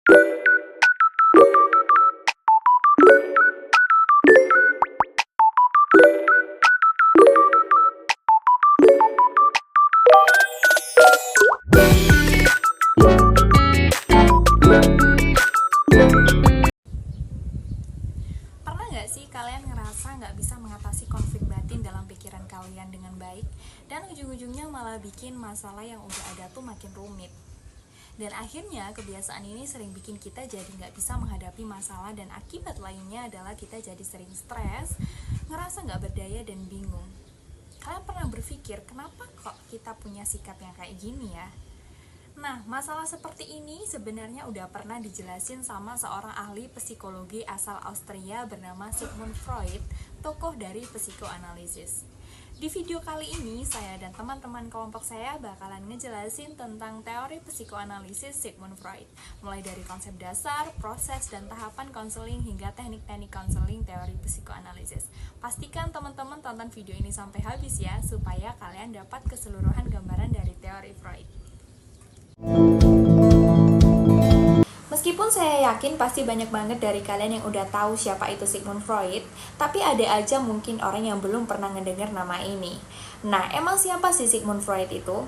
Pernah nggak sih kalian ngerasa nggak bisa mengatasi konflik batin dalam pikiran kalian dengan baik, dan ujung-ujungnya malah bikin masalah yang udah ada tuh makin rumit? Dan akhirnya kebiasaan ini sering bikin kita jadi nggak bisa menghadapi masalah, dan akibat lainnya adalah kita jadi sering stres, ngerasa nggak berdaya dan bingung. Kalian pernah berpikir kenapa kok kita punya sikap yang kayak gini ya? Nah, masalah seperti ini sebenarnya udah pernah dijelasin sama seorang ahli psikologi asal Austria bernama Sigmund Freud, tokoh dari psikoanalisis. Di video kali ini, saya dan teman-teman kelompok saya bakalan ngejelasin tentang teori psikoanalisis Sigmund Freud, mulai dari konsep dasar, proses, dan tahapan konseling hingga teknik-teknik konseling teori psikoanalisis. Pastikan teman-teman tonton video ini sampai habis ya, supaya kalian dapat keseluruhan gambaran dari teori Freud. Meskipun saya yakin pasti banyak banget dari kalian yang udah tahu siapa itu Sigmund Freud, tapi ada aja mungkin orang yang belum pernah ngedengar nama ini. Nah, emang siapa sih Sigmund Freud itu?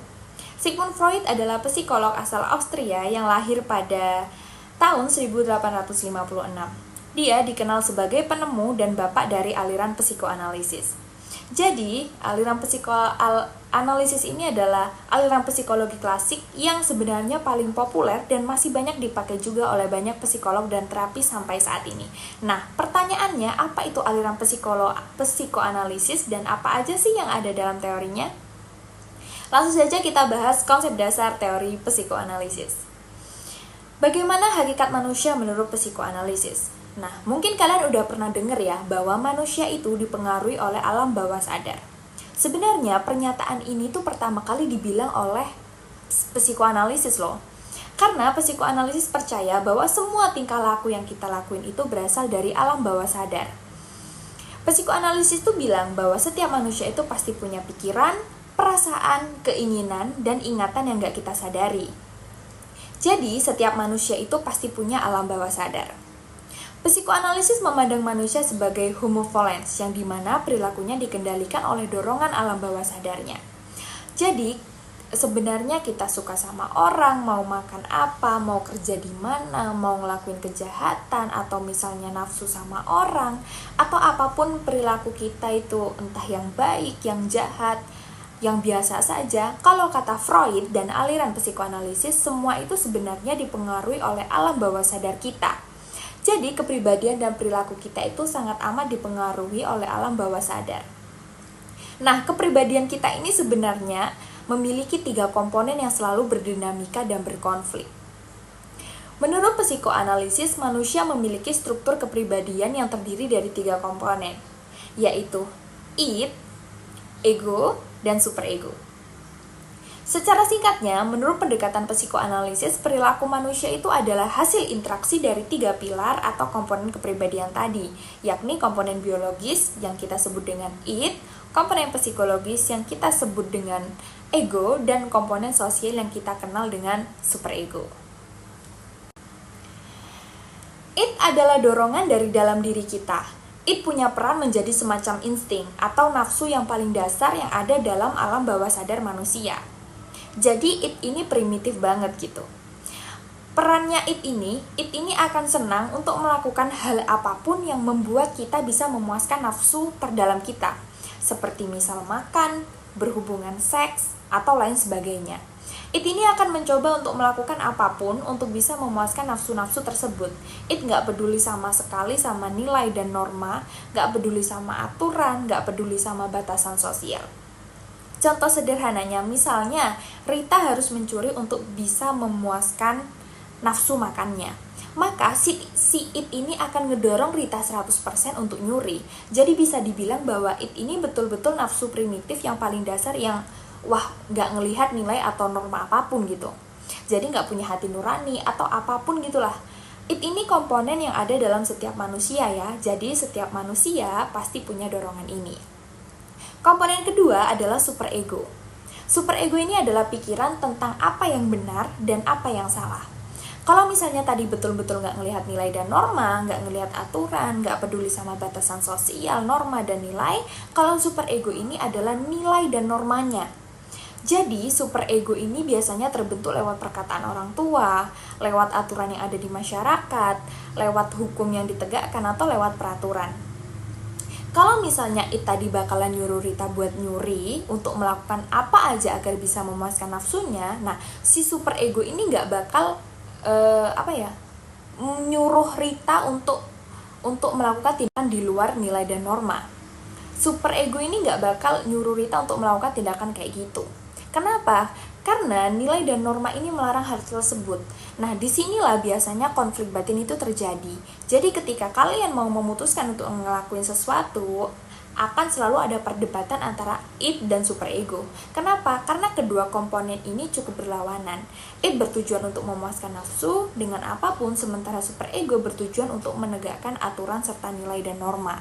Sigmund Freud adalah psikolog asal Austria yang lahir pada tahun 1856. Dia dikenal sebagai penemu dan bapak dari aliran psikoanalisis. Jadi, aliran psikoanalisis ini adalah aliran psikologi klasik yang sebenarnya paling populer dan masih banyak dipakai juga oleh banyak psikolog dan terapis sampai saat ini. Nah, pertanyaannya, apa itu aliran psikoanalisis dan apa aja sih yang ada dalam teorinya? Langsung saja kita bahas konsep dasar teori psikoanalisis. Bagaimana hakikat manusia menurut psikoanalisis? Nah, mungkin kalian udah pernah dengar ya bahwa manusia itu dipengaruhi oleh alam bawah sadar. Sebenarnya pernyataan ini tuh pertama kali dibilang oleh psikoanalisis loh. Karena psikoanalisis percaya bahwa semua tingkah laku yang kita lakuin itu berasal dari alam bawah sadar. Psikoanalisis tuh bilang bahwa setiap manusia itu pasti punya pikiran, perasaan, keinginan, dan ingatan yang gak kita sadari. Jadi, setiap manusia itu pasti punya alam bawah sadar. Psikoanalisis memandang manusia sebagai homo volens, yang dimana perilakunya dikendalikan oleh dorongan alam bawah sadarnya. Jadi, sebenarnya kita suka sama orang, mau makan apa, mau kerja di mana, mau ngelakuin kejahatan, atau misalnya nafsu sama orang, atau apapun perilaku kita itu, entah yang baik, yang jahat, yang biasa saja. Kalau kata Freud dan aliran psikoanalisis, semua itu sebenarnya dipengaruhi oleh alam bawah sadar kita. Jadi, kepribadian dan perilaku kita itu sangat amat dipengaruhi oleh alam bawah sadar. Nah, kepribadian kita ini sebenarnya memiliki 3 komponen yang selalu berdinamika dan berkonflik. Menurut psikoanalisis, manusia memiliki struktur kepribadian yang terdiri dari 3 komponen, yaitu id, ego, dan superego. Secara singkatnya, menurut pendekatan psikoanalisis, perilaku manusia itu adalah hasil interaksi dari 3 pilar atau komponen kepribadian tadi, yakni komponen biologis yang kita sebut dengan id, komponen psikologis yang kita sebut dengan ego, dan komponen sosial yang kita kenal dengan superego. Id adalah dorongan dari dalam diri kita. Id punya peran menjadi semacam insting atau nafsu yang paling dasar yang ada dalam alam bawah sadar manusia. Jadi id ini primitif banget gitu. Perannya id ini akan senang untuk melakukan hal apapun yang membuat kita bisa memuaskan nafsu terdalam kita, seperti misal makan, berhubungan seks, atau lain sebagainya. Id ini akan mencoba untuk melakukan apapun untuk bisa memuaskan nafsu-nafsu tersebut. Id gak peduli sama sekali sama nilai dan norma, gak peduli sama aturan, gak peduli sama batasan sosial. Contoh sederhananya, misalnya Rita harus mencuri untuk bisa memuaskan nafsu makannya. Maka si id ini akan ngedorong Rita 100% untuk nyuri. Jadi bisa dibilang bahwa id ini betul-betul nafsu primitif yang paling dasar yang gak ngelihat nilai atau norma apapun gitu. Jadi gak punya hati nurani atau apapun gitulah. Id ini komponen yang ada dalam setiap manusia ya. Jadi setiap manusia pasti punya dorongan ini. Komponen kedua adalah superego. Superego ini adalah pikiran tentang apa yang benar dan apa yang salah. Kalau misalnya tadi betul-betul nggak ngelihat nilai dan norma, nggak ngelihat aturan, nggak peduli sama batasan sosial, norma dan nilai, kalau superego ini adalah nilai dan normanya. Jadi superego ini biasanya terbentuk lewat perkataan orang tua, lewat aturan yang ada di masyarakat, lewat hukum yang ditegakkan, atau lewat peraturan. Kalau misalnya tadi bakalan nyuruh Rita buat nyuri untuk melakukan apa aja agar bisa memuaskan nafsunya, nah si superego ini nggak bakal nyuruh Rita untuk melakukan tindakan di luar nilai dan norma. Superego ini nggak bakal nyuruh Rita untuk melakukan tindakan kayak gitu. Kenapa? Karena nilai dan norma ini melarang hal tersebut. Nah, disinilah biasanya konflik batin itu terjadi. Jadi ketika kalian mau memutuskan untuk ngelakuin sesuatu, akan selalu ada perdebatan antara id dan superego. Kenapa? Karena kedua komponen ini cukup berlawanan. Id bertujuan untuk memuaskan nafsu dengan apapun, sementara superego bertujuan untuk menegakkan aturan serta nilai dan norma.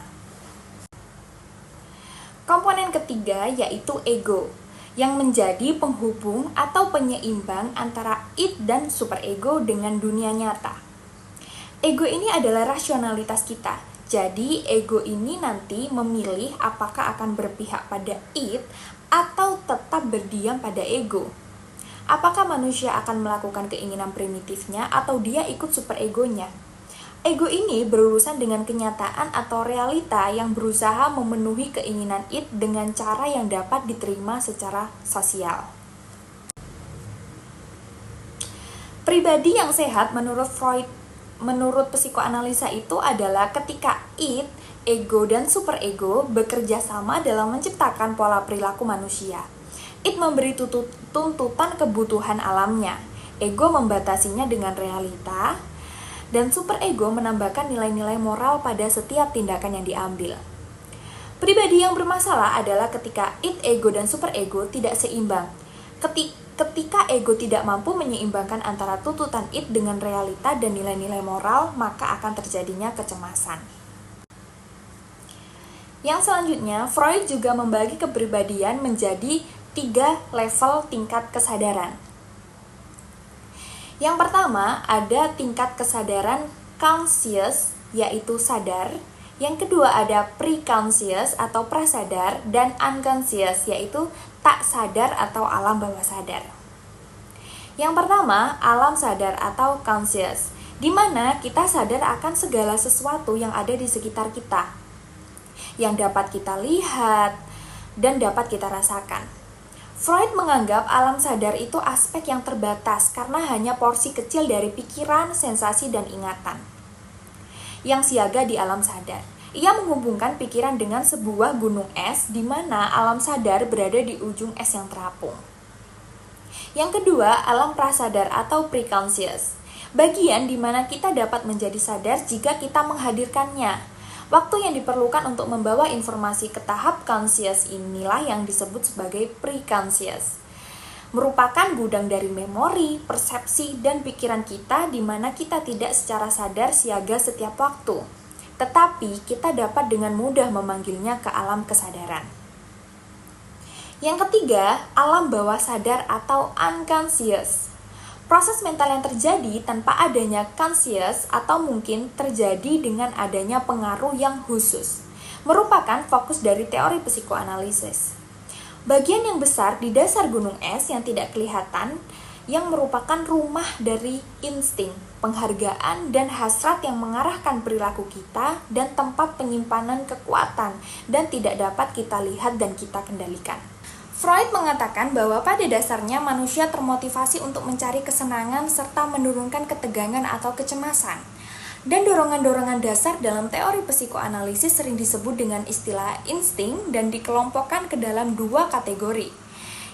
Komponen ketiga yaitu ego, yang menjadi penghubung atau penyeimbang antara id dan superego dengan dunia nyata. Ego ini adalah rasionalitas kita. Jadi ego ini nanti memilih apakah akan berpihak pada id atau tetap berdiam pada ego. Apakah manusia akan melakukan keinginan primitifnya atau dia ikut superegonya? Ego ini berurusan dengan kenyataan atau realita yang berusaha memenuhi keinginan id dengan cara yang dapat diterima secara sosial. Pribadi yang sehat menurut Freud, menurut psikoanalisa itu adalah ketika id, ego, dan superego bekerja sama dalam menciptakan pola perilaku manusia. Id memberi tuntutan kebutuhan alamnya, ego membatasinya dengan realita, dan superego menambahkan nilai-nilai moral pada setiap tindakan yang diambil. Pribadi yang bermasalah adalah ketika id, ego, dan superego tidak seimbang. Ketika ego tidak mampu menyeimbangkan antara tuntutan id dengan realita dan nilai-nilai moral, maka akan terjadinya kecemasan. Yang selanjutnya, Freud juga membagi kepribadian menjadi 3 level tingkat kesadaran. Yang pertama, ada tingkat kesadaran conscious, yaitu sadar. Yang kedua ada pre-conscious atau prasadar, dan unconscious, yaitu tak sadar atau alam bawah sadar. Yang pertama, alam sadar atau conscious, di mana kita sadar akan segala sesuatu yang ada di sekitar kita, yang dapat kita lihat dan dapat kita rasakan. Freud menganggap alam sadar itu aspek yang terbatas karena hanya porsi kecil dari pikiran, sensasi, dan ingatan yang siaga di alam sadar. Ia menghubungkan pikiran dengan sebuah gunung es di mana alam sadar berada di ujung es yang terapung. Yang kedua, alam prasadar atau preconscious, bagian di mana kita dapat menjadi sadar jika kita menghadirkannya. Waktu yang diperlukan untuk membawa informasi ke tahap conscious inilah yang disebut sebagai preconscious. Merupakan gudang dari memori, persepsi, dan pikiran kita di mana kita tidak secara sadar siaga setiap waktu. Tetapi kita dapat dengan mudah memanggilnya ke alam kesadaran. Yang ketiga, alam bawah sadar atau unconscious. Proses mental yang terjadi tanpa adanya conscious atau mungkin terjadi dengan adanya pengaruh yang khusus, merupakan fokus dari teori psikoanalisis. Bagian yang besar di dasar gunung es yang tidak kelihatan, yang merupakan rumah dari insting, penghargaan, dan hasrat yang mengarahkan perilaku kita dan tempat penyimpanan kekuatan dan tidak dapat kita lihat dan kita kendalikan. Freud mengatakan bahwa pada dasarnya manusia termotivasi untuk mencari kesenangan serta menurunkan ketegangan atau kecemasan. Dan dorongan-dorongan dasar dalam teori psikoanalisis sering disebut dengan istilah insting dan dikelompokkan ke dalam 2 kategori.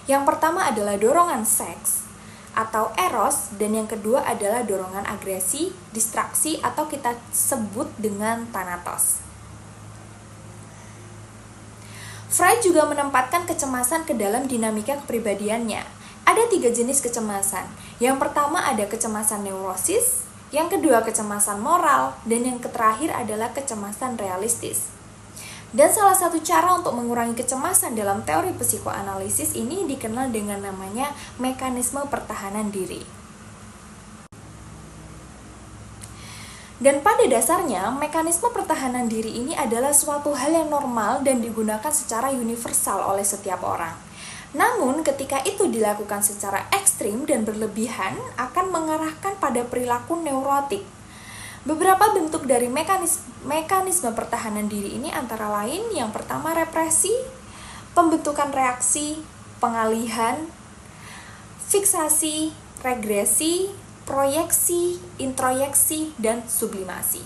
Yang pertama adalah dorongan seks atau eros, dan yang kedua adalah dorongan agresi, distraksi, atau kita sebut dengan thanatos. Freud juga menempatkan kecemasan ke dalam dinamika kepribadiannya. Ada 3 jenis kecemasan. Yang pertama ada kecemasan neurosis, yang kedua kecemasan moral, dan yang terakhir adalah kecemasan realistis. Dan salah satu cara untuk mengurangi kecemasan dalam teori psikoanalisis ini dikenal dengan namanya mekanisme pertahanan diri. Dan pada dasarnya, mekanisme pertahanan diri ini adalah suatu hal yang normal dan digunakan secara universal oleh setiap orang. Namun, ketika itu dilakukan secara ekstrim dan berlebihan, akan mengarahkan pada perilaku neurotik. Beberapa bentuk dari mekanisme pertahanan diri ini antara lain yang pertama represi, pembentukan reaksi, pengalihan, fiksasi, regresi, proyeksi, introyeksi, dan sublimasi.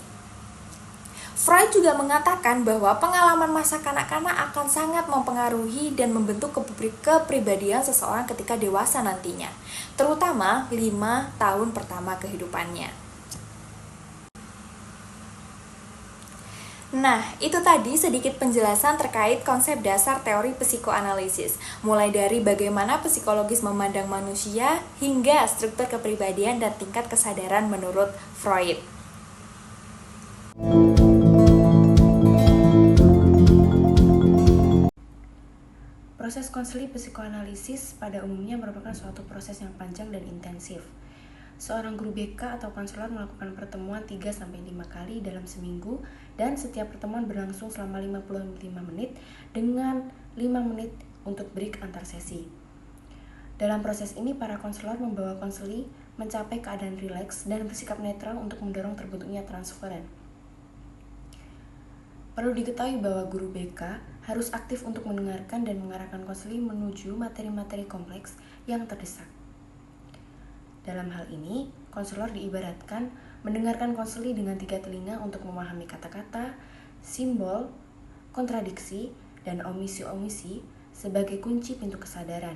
Freud juga mengatakan bahwa pengalaman masa kanak-kanak akan sangat mempengaruhi dan membentuk kepribadian seseorang ketika dewasa nantinya, terutama 5 tahun pertama kehidupannya. Nah, itu tadi sedikit penjelasan terkait konsep dasar teori psikoanalisis, mulai dari bagaimana psikologis memandang manusia hingga struktur kepribadian dan tingkat kesadaran menurut Freud. Proses konseli psikoanalisis pada umumnya merupakan suatu proses yang panjang dan intensif. Seorang guru BK atau konselor melakukan pertemuan 3-5 kali dalam seminggu dan setiap pertemuan berlangsung selama 55 menit dengan 5 menit untuk break antar sesi. Dalam proses ini, para konselor membawa konseli mencapai keadaan rileks dan bersikap netral untuk mendorong terbentuknya transferen. Perlu diketahui bahwa guru BK harus aktif untuk mendengarkan dan mengarahkan konseli menuju materi-materi kompleks yang terdesak. Dalam hal ini, konselor diibaratkan mendengarkan konseli dengan 3 telinga untuk memahami kata-kata, simbol, kontradiksi, dan omisi-omisi sebagai kunci pintu kesadaran.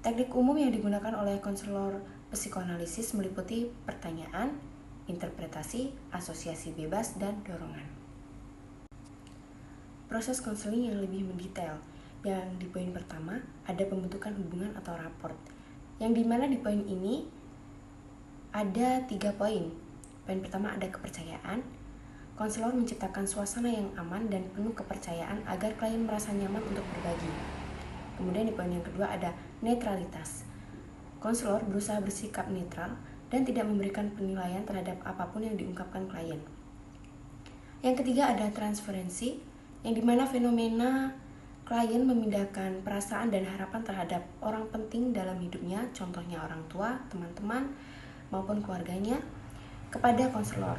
Teknik umum yang digunakan oleh konselor psikoanalisis meliputi pertanyaan, interpretasi, asosiasi bebas, dan dorongan. Proses konseling yang lebih mendetail, yang di poin pertama ada pembentukan hubungan atau raport, yang dimana di poin ini ada 3 poin. Poin pertama ada kepercayaan. Konselor menciptakan suasana yang aman dan penuh kepercayaan agar klien merasa nyaman untuk berbagi. Kemudian di poin yang kedua ada netralitas. Konselor berusaha bersikap netral dan tidak memberikan penilaian terhadap apapun yang diungkapkan klien. Yang ketiga ada transferensi, yang dimana fenomena klien memindahkan perasaan dan harapan terhadap orang penting dalam hidupnya, contohnya orang tua, teman-teman, maupun keluarganya, kepada konselor.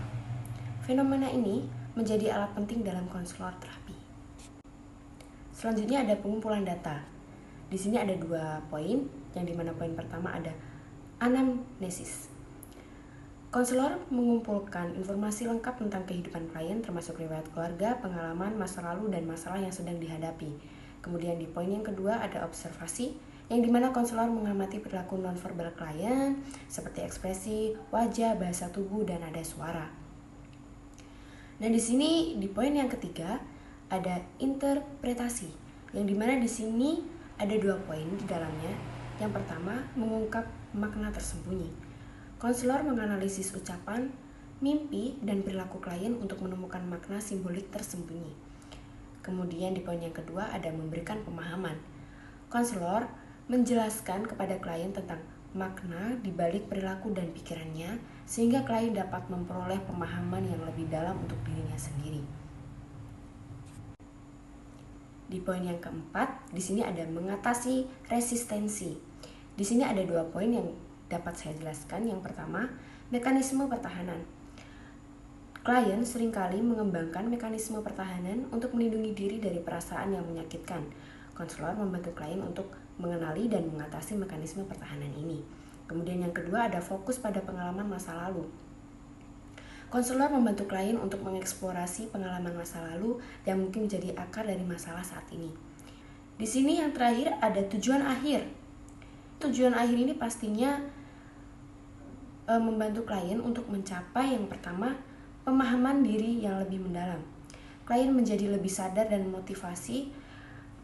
Fenomena ini menjadi alat penting dalam konselor terapi. Selanjutnya ada pengumpulan data. Di sini ada 2 poin, yang dimana poin pertama ada anamnesis. Konselor mengumpulkan informasi lengkap tentang kehidupan klien, termasuk riwayat keluarga, pengalaman, masa lalu, dan masalah yang sedang dihadapi. Kemudian di poin yang kedua ada observasi, yang dimana konselor mengamati perilaku nonverbal klien, seperti ekspresi, wajah, bahasa tubuh, dan nada suara. Dan di sini di poin yang ketiga ada interpretasi, yang dimana di sini ada 2 poin di dalamnya. Yang pertama, mengungkap makna tersembunyi. Konselor menganalisis ucapan, mimpi, dan perilaku klien untuk menemukan makna simbolik tersembunyi. Kemudian di poin yang kedua ada memberikan pemahaman. Konselor menjelaskan kepada klien tentang makna di balik perilaku dan pikirannya, sehingga klien dapat memperoleh pemahaman yang lebih dalam untuk dirinya sendiri. Di poin yang keempat, di sini ada mengatasi resistensi. Di sini ada 2 poin yang dapat saya jelaskan. Yang pertama, mekanisme pertahanan. Klien seringkali mengembangkan mekanisme pertahanan untuk melindungi diri dari perasaan yang menyakitkan. Konselor membantu klien untuk mengenali dan mengatasi mekanisme pertahanan ini. Kemudian yang kedua ada fokus pada pengalaman masa lalu. Konselor membantu klien untuk mengeksplorasi pengalaman masa lalu yang mungkin menjadi akar dari masalah saat ini. Di sini yang terakhir ada tujuan akhir. Tujuan akhir ini pastinya membantu klien untuk mencapai yang pertama, pemahaman diri yang lebih mendalam. Klien menjadi lebih sadar dan motivasi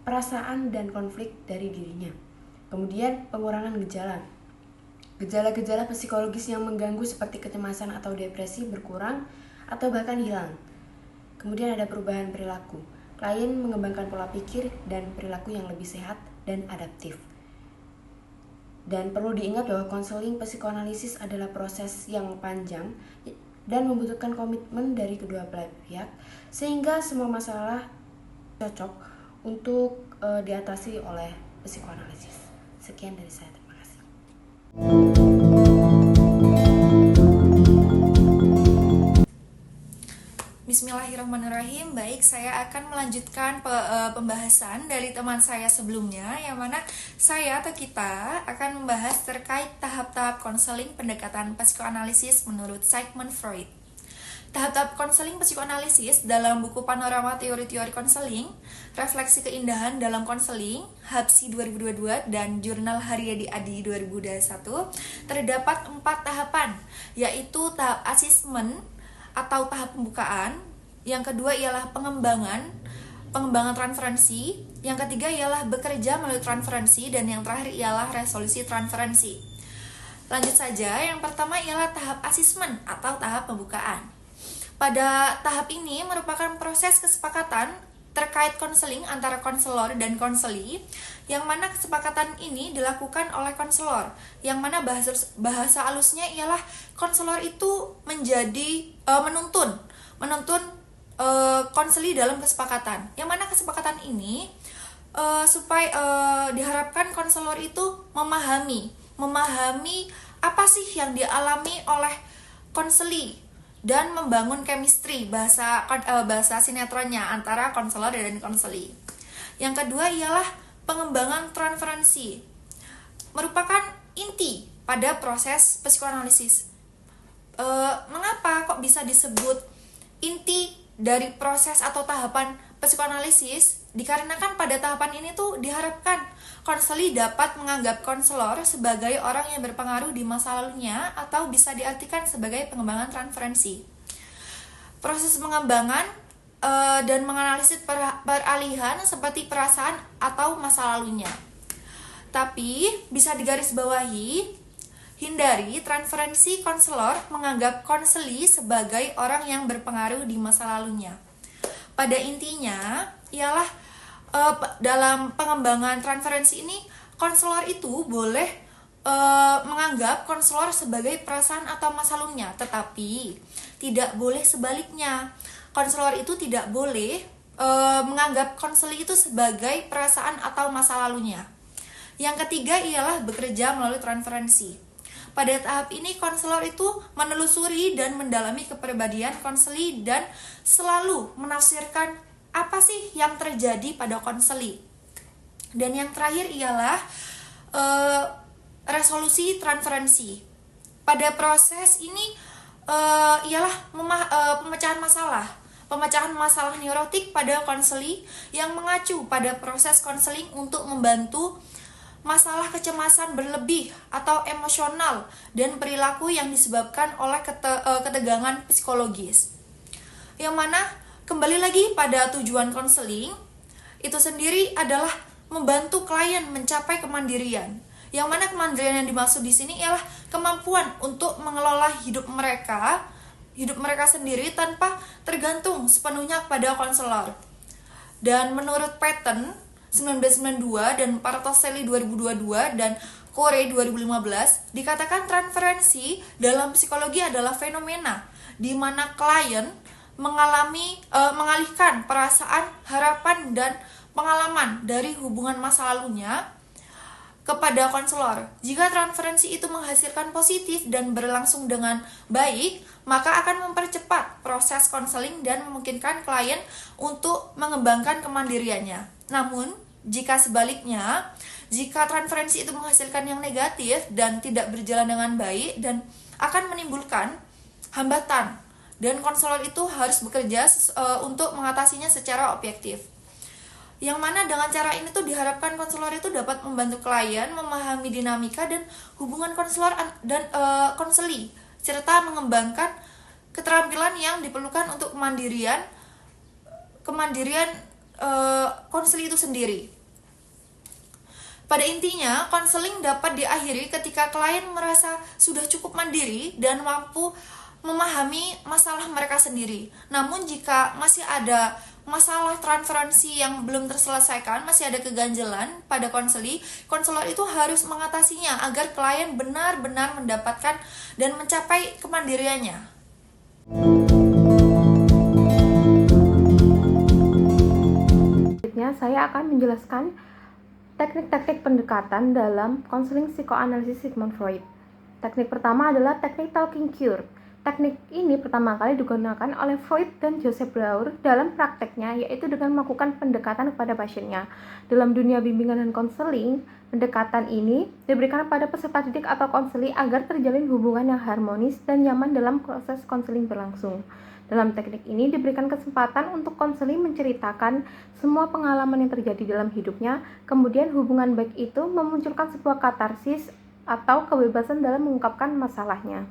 perasaan dan konflik dari dirinya. Kemudian pengurangan gejala. Gejala-gejala psikologis yang mengganggu seperti kecemasan atau depresi berkurang atau bahkan hilang. Kemudian ada perubahan perilaku. Klien mengembangkan pola pikir dan perilaku yang lebih sehat dan adaptif. Dan perlu diingat bahwa konseling psikoanalisis adalah proses yang panjang dan membutuhkan komitmen dari kedua belah pihak, sehingga semua masalah cocok untuk diatasi oleh psikoanalisis. Sekian dari saya, terima kasih. Bismillahirrahmanirrahim. Baik, saya akan melanjutkan pembahasan dari teman saya sebelumnya, yang mana saya atau kita akan membahas terkait tahap-tahap konseling pendekatan psikoanalisis menurut Sigmund Freud. Tahap-tahap konseling psikoanalisis dalam buku Panorama Teori-Teori Konseling, Refleksi Keindahan dalam Konseling, Hapsi 2022 dan Jurnal Haryadi Adi 2021, terdapat 4 tahapan, yaitu tahap asesmen atau tahap pembukaan, yang kedua ialah pengembangan transferensi, yang ketiga ialah bekerja melalui transferensi, dan yang terakhir ialah resolusi transferensi. Lanjut saja, yang pertama ialah tahap asesmen atau tahap pembukaan. Pada tahap ini merupakan proses kesepakatan terkait konseling antara konselor dan konseli, yang mana kesepakatan ini dilakukan oleh konselor, yang mana bahasa halusnya ialah konselor itu menjadi menuntun konseli dalam kesepakatan, yang mana kesepakatan ini supaya diharapkan konselor itu memahami apa sih yang dialami oleh konseli dan membangun chemistry, bahasa sinetronnya antara konselor dan konseli. Yang kedua ialah pengembangan transferensi, merupakan inti pada proses psikoanalisis. Mengapa kok bisa disebut inti dari proses atau tahapan psikoanalisis? Dikarenakan pada tahapan ini tuh diharapkan konseli dapat menganggap konselor sebagai orang yang berpengaruh di masa lalunya, atau bisa diartikan sebagai pengembangan transferensi. Proses pengembangan dan menganalisis peralihan seperti perasaan atau masa lalunya. Tapi bisa digarisbawahi, hindari transferensi konselor menganggap konseli sebagai orang yang berpengaruh di masa lalunya. Pada intinya ialah dalam pengembangan transferensi ini, konselor itu boleh menganggap konselor sebagai perasaan atau masa lalunya, tetapi tidak boleh sebaliknya. Konselor itu tidak boleh menganggap konseli itu sebagai perasaan atau masa lalunya. Yang ketiga ialah bekerja melalui transferensi. Pada tahap ini konselor itu menelusuri dan mendalami kepribadian konseli dan selalu menafsirkan apa sih yang terjadi pada konseli. Dan yang terakhir ialah resolusi transferensi. Pada proses ini ialah pemecahan masalah neurotik pada konseli, yang mengacu pada proses konseling untuk membantu masalah kecemasan berlebih atau emosional dan perilaku yang disebabkan oleh ketegangan psikologis. Yang mana kembali lagi pada tujuan konseling itu sendiri adalah membantu klien mencapai kemandirian. Yang mana kemandirian yang dimaksud di sini ialah kemampuan untuk mengelola hidup mereka sendiri tanpa tergantung sepenuhnya pada konselor. Dan menurut Patton 1992 dan Partoseli 2022 dan Corey 2015, dikatakan transferensi dalam psikologi adalah fenomena di mana klien mengalihkan perasaan, harapan, dan pengalaman dari hubungan masa lalunya kepada konselor. Jika transferensi itu menghasilkan positif dan berlangsung dengan baik, maka akan mempercepat proses konseling dan memungkinkan klien untuk mengembangkan kemandiriannya. Namun, jika sebaliknya, jika transferensi itu menghasilkan yang negatif dan tidak berjalan dengan baik dan akan menimbulkan hambatan, dan konselor itu harus bekerja untuk mengatasinya secara objektif. Yang mana dengan cara ini tuh diharapkan konselor itu dapat membantu klien memahami dinamika dan hubungan konselor dan konseli, serta mengembangkan keterampilan yang diperlukan untuk kemandirian konseli itu sendiri. Pada intinya, konseling dapat diakhiri ketika klien merasa sudah cukup mandiri dan mampu memahami masalah mereka sendiri. Namun jika masih ada masalah transferensi yang belum terselesaikan, masih ada keganjelan pada konselor itu harus mengatasinya agar klien benar-benar mendapatkan dan mencapai kemandiriannya. Selanjutnya, saya akan menjelaskan teknik-teknik pendekatan dalam konseling psikoanalisis Sigmund Freud. Teknik pertama adalah teknik talking cure. Teknik ini pertama kali digunakan oleh Freud dan Joseph Breuer dalam prakteknya, yaitu dengan melakukan pendekatan kepada pasiennya. Dalam dunia bimbingan dan konseling, pendekatan ini diberikan pada peserta didik atau konseli agar terjalin hubungan yang harmonis dan nyaman dalam proses konseling berlangsung. Dalam teknik ini diberikan kesempatan untuk konseli menceritakan semua pengalaman yang terjadi dalam hidupnya, kemudian hubungan baik itu memunculkan sebuah katarsis atau kebebasan dalam mengungkapkan masalahnya.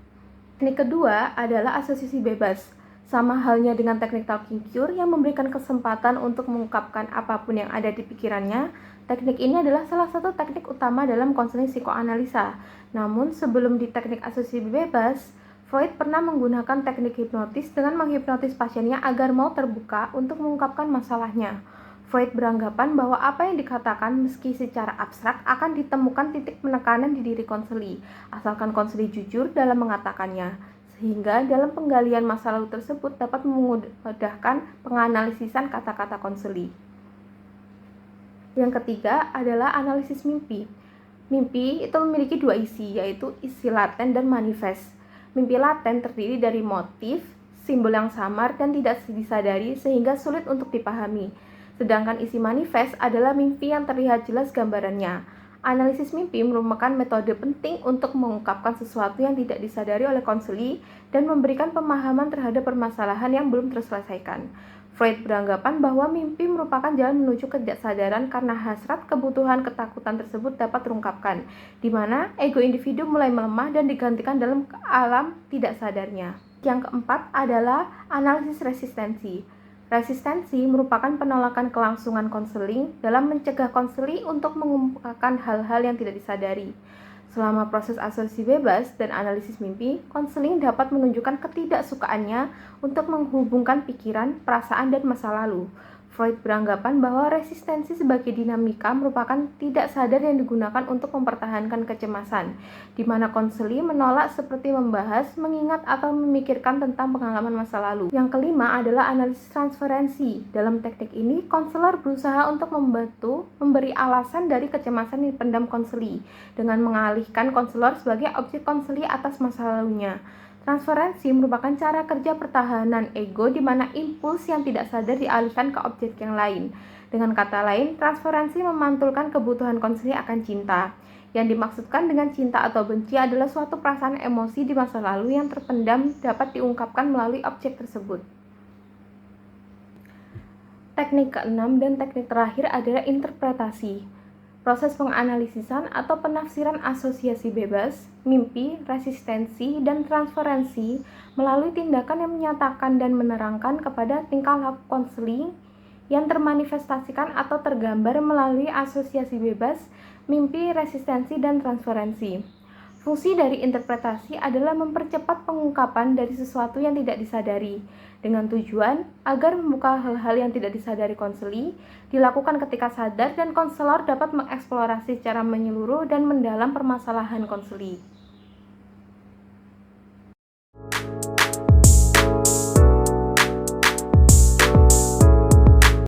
Teknik kedua adalah asosiasi bebas. Sama halnya dengan teknik talking cure yang memberikan kesempatan untuk mengungkapkan apapun yang ada di pikirannya, teknik ini adalah salah satu teknik utama dalam konseling psikoanalisa. Namun sebelum di teknik asosiasi bebas, Freud pernah menggunakan teknik hipnotis dengan menghipnotis pasiennya agar mau terbuka untuk mengungkapkan masalahnya. Freud beranggapan bahwa apa yang dikatakan meski secara abstrak akan ditemukan titik penekanan di diri konseli, asalkan konseli jujur dalam mengatakannya, sehingga dalam penggalian masa lalu tersebut dapat memudahkan penganalisisan kata-kata konseli. Yang ketiga adalah analisis mimpi. Mimpi itu memiliki dua isi, yaitu isi laten dan manifest. Mimpi laten terdiri dari motif, simbol yang samar dan tidak disadari sehingga sulit untuk dipahami. Sedangkan isi manifest adalah mimpi yang terlihat jelas gambarannya. Analisis mimpi merupakan metode penting untuk mengungkapkan sesuatu yang tidak disadari oleh konseli dan memberikan pemahaman terhadap permasalahan yang belum terselesaikan. Freud beranggapan bahwa mimpi merupakan jalan menuju ketidaksadaran karena hasrat, kebutuhan, ketakutan tersebut dapat terungkapkan, di mana ego individu mulai melemah dan digantikan dalam alam tidak sadarnya. Yang keempat adalah analisis resistensi. Resistensi merupakan penolakan kelangsungan konseling dalam mencegah konseli untuk mengungkapkan hal-hal yang tidak disadari. Selama proses asosiasi bebas dan analisis mimpi, konseling dapat menunjukkan ketidaksukaannya untuk menghubungkan pikiran, perasaan, dan masa lalu. Freud beranggapan bahwa resistensi sebagai dinamika merupakan tidak sadar yang digunakan untuk mempertahankan kecemasan, di mana konseli menolak seperti membahas, mengingat, atau memikirkan tentang pengalaman masa lalu. Yang kelima adalah analisis transferensi. Dalam teknik ini, konselor berusaha untuk membantu memberi alasan dari kecemasan yang dipendam konseli, dengan mengalihkan konselor sebagai objek konseli atas masa lalunya. Transferensi merupakan cara kerja pertahanan ego di mana impuls yang tidak sadar dialihkan ke objek yang lain. Dengan kata lain, transferensi memantulkan kebutuhan konseli akan cinta. Yang dimaksudkan dengan cinta atau benci adalah suatu perasaan emosi di masa lalu yang terpendam dapat diungkapkan melalui objek tersebut. Teknik keenam dan teknik terakhir adalah interpretasi. Proses penganalisisan atau penafsiran asosiasi bebas, mimpi, resistensi, dan transferensi melalui tindakan yang menyatakan dan menerangkan kepada tingkah laku konseling yang termanifestasikan atau tergambar melalui asosiasi bebas, mimpi, resistensi, dan transferensi. Fungsi dari interpretasi adalah mempercepat pengungkapan dari sesuatu yang tidak disadari, dengan tujuan agar membuka hal-hal yang tidak disadari konseli, dilakukan ketika sadar dan konselor dapat mengeksplorasi secara menyeluruh dan mendalam permasalahan konseli.